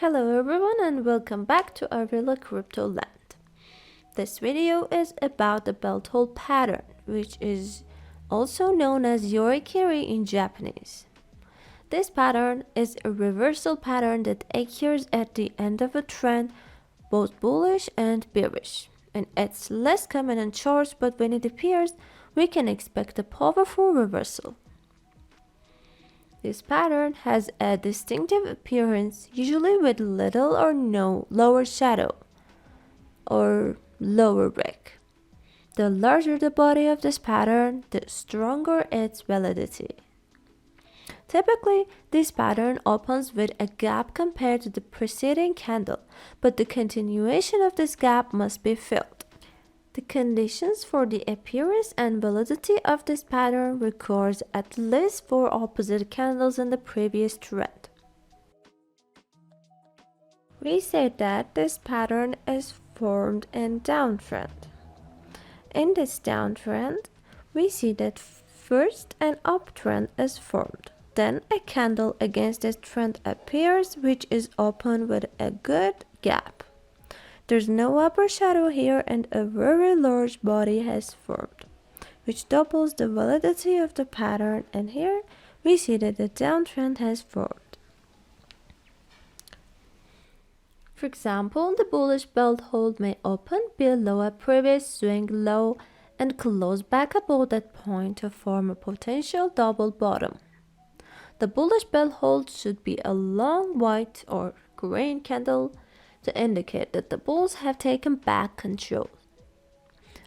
Hello everyone and welcome back to Arilla Crypto Land. This video is about the belt hold pattern, which is also known as yorikiri in Japanese. This pattern is a reversal pattern that occurs at the end of a trend, both bullish and bearish. And it's less common in charts, but when it appears, we can expect a powerful reversal. This pattern has a distinctive appearance, usually with little or no lower shadow or lower wick. The larger the body of this pattern, the stronger its validity. Typically, this pattern opens with a gap compared to the preceding candle, but the continuation of this gap must be filled. The conditions for the appearance and validity of this pattern requires at least 4 opposite candles in the previous trend. We say that this pattern is formed in downtrend. In this downtrend, we see that first an uptrend is formed. Then a candle against this trend appears, which is open with a good gap. There's no upper shadow here and a very large body has formed, which doubles the validity of the pattern, and here we see that the downtrend has formed. For example, the bullish belt hold may open below a previous swing low and close back above that point to form a potential double bottom. The bullish belt hold should be a long white or green candle to indicate that the bulls have taken back control.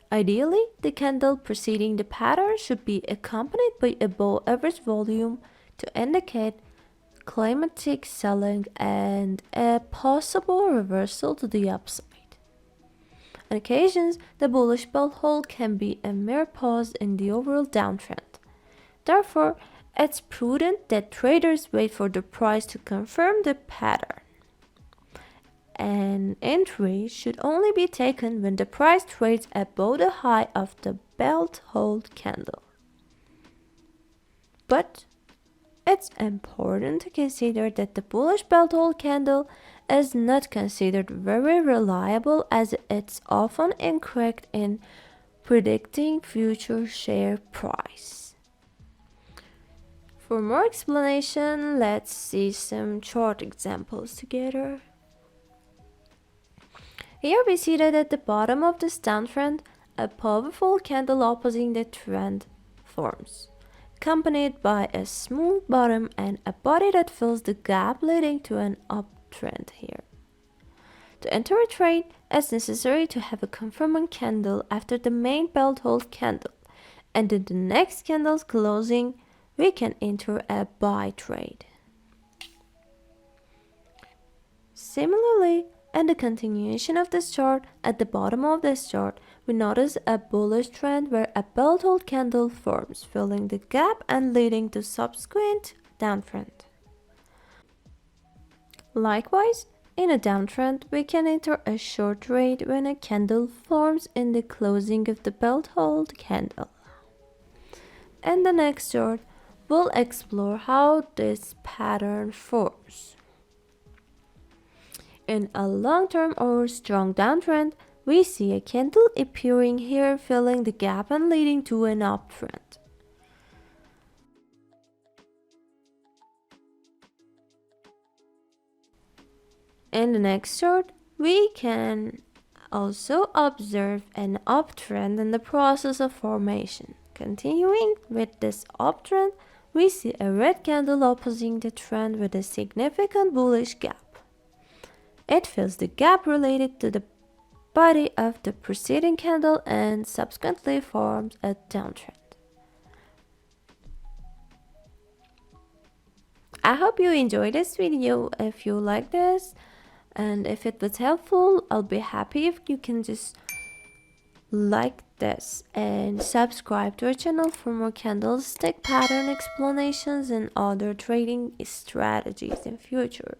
Ideally, the candle preceding the pattern should be accompanied by above average volume to indicate climatic selling and a possible reversal to the upside. On occasions, the bullish belt hold can be a mere pause in the overall downtrend. Therefore, it's prudent that traders wait for the price to confirm the pattern. An entry should only be taken when the price trades above the high of the belt hold candle. But it's important to consider that the bullish belt hold candle is not considered very reliable, as it's often incorrect in predicting future share price. For more explanation, let's see some chart examples together. Here we see that at the bottom of this downtrend, a powerful candle opposing the trend forms, accompanied by a smooth bottom and a body that fills the gap leading to an uptrend here. To enter a trade, it's necessary to have a confirming candle after the main belt hold candle, and in the next candle's closing, we can enter a buy trade. Similarly, and the continuation of this chart, at the bottom of this chart, we notice a bullish trend where a belt hold candle forms, filling the gap and leading to subsequent downtrend. Likewise, in a downtrend, we can enter a short trade when a candle forms in the closing of the belt hold candle. In the next chart, we'll explore how this pattern forms. In a long-term or strong downtrend, we see a candle appearing here, filling the gap and leading to an uptrend. In the next chart, we can also observe an uptrend in the process of formation. Continuing with this uptrend, we see a red candle opposing the trend with a significant bullish gap. It fills the gap related to the body of the preceding candle and subsequently forms a downtrend. I hope you enjoyed this video. If you like this and if it was helpful, I'll be happy if you can just like this and subscribe to our channel for more candlestick pattern explanations and other trading strategies in future.